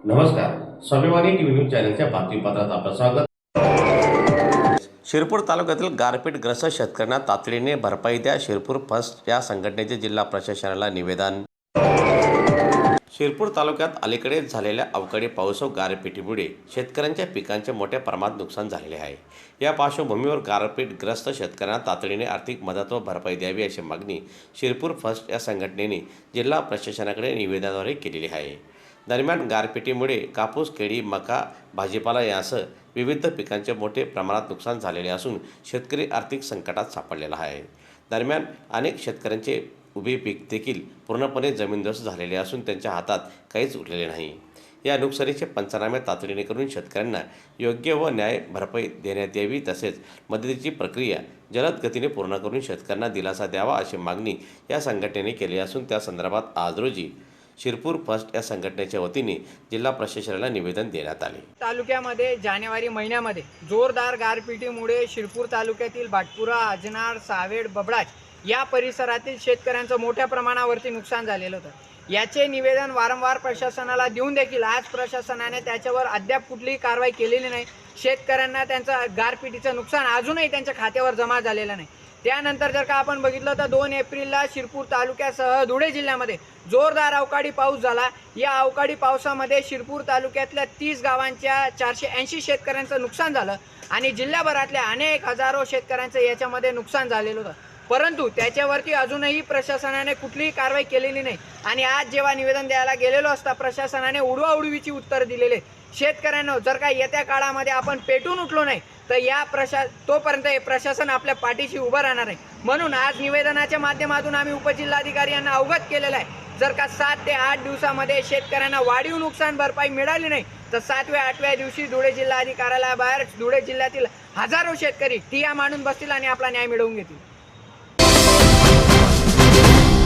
नमस्कार. स्वाभिमानी TV news चॅनलच्या बातमीपत्रात आपलं स्वागत. शिरपूर तालुक्यातील गारपीटग्रस्त शेतकऱ्यांना तातडीने भरपाई द्या. शिरपूर फर्स्ट या संघटनेचे जिल्हा प्रशासनाला निवेदन. शिरपूर तालुक्यात अलीकडे झालेल्या अवकाळी पाऊस व गारपिटीमुळे शेतकऱ्यांच्या पिकांचे मोठ्या प्रमाणात नुकसान झालेले आहे. या पार्श्वभूमीवर गारपीटग्रस्त शेतकऱ्यांना तातडीने आर्थिक मदत व भरपाई द्यावी अशी मागणी शिरपूर फर्स्ट या संघटनेने जिल्हा प्रशासनाकडे निवेदनाद्वारे केलेली आहे. दरम्यान गारपिटीमुळे कापूस, केळी, मका, भाजीपाला यासह विविध पिकांचे मोठे प्रमाणात नुकसान झालेले असून शेतकरी आर्थिक संकटात सापडलेला आहे. दरम्यान अनेक शेतकऱ्यांचे उभे पीक देखील पूर्णपणे जमीनदोस्त झालेले असून त्यांच्या हातात काहीच उरलेले नाही. या नुकसानीचे पंचनामे तातडीने करून शेतकऱ्यांना योग्य व न्याय भरपाई देण्यात यावी. तसेच मदतीची प्रक्रिया जलद गतीने पूर्ण करून शेतकऱ्यांना दिलासा द्यावा अशी मागणी या संघटनेने केली असून त्या संदर्भात आज रोजी शिरपूर फर्स्ट या संघटनेच्या वतीने जिल्हा प्रशासनाला निवेदन देण्यात आले. तालुक्यामध्ये जानेवारी महिन्यामध्ये जोरदार गारपिटीमुळे शिरपूर तालुक्यातील भाटपुरा, अजनाळ, सावेड, बबडाच या परिसरातील शेतकऱ्यांचं मोठ्या प्रमाणावरती नुकसान झालेलं होतं. याचे निवेदन वारंवार प्रशासनाला देऊन देखील आज प्रशासनाने त्याच्यावर अद्याप कुठलीही कारवाई केलेली नाही. शेतकऱ्यांना त्यांचं गारपिटीचं नुकसान अजूनही त्यांच्या खात्यावर जमा झालेलं नाही. त्यानंतर जर का आपण बघितलं तर 2 एप्रिलला शिरपूर तालुक्यासह धुळे जिल्ह्यामध्ये जोरदार अवकाळी पाऊस झाला. या अवकाळी पावसामध्ये शिरपूर तालुक्यातल्या 30 गावांच्या 480 शेतकऱ्यांचं नुकसान झालं आणि जिल्ह्याभरातल्या अनेक हजारो शेतकऱ्यांचं याच्यामध्ये नुकसान झालेलं होतं. परंतु त्याच्यावरती अजूनही प्रशासनाने कुठलीही कारवाई केलेली नाही आणि आज जेव्हा निवेदन द्यायला गेलेलो असता प्रशासनाने उडवाउडवीची उत्तर दिलेले. शेतकऱ्यांना जर का येत्या काळामध्ये आपण पेटून उठलो नाही तर तोपर्यंत हे प्रशासन आपल्या पाठीशी उभं राहणार आहे. म्हणून आज निवेदनाच्या माध्यमातून आम्ही उपजिल्हाधिकारी यांना अवगत केलेलं आहे. जर का 7 ते 8 दिवसामध्ये शेतकऱ्यांना वाढीव नुकसान भरपाई मिळाली नाही तर 7व्या 8व्या दिवशी धुळे जिल्हाधिकाऱ्याला बाहेर धुळे जिल्ह्यातील हजारो शेतकरी ठिय्या मांडून बसतील आणि आपला न्याय मिळवून घेतील.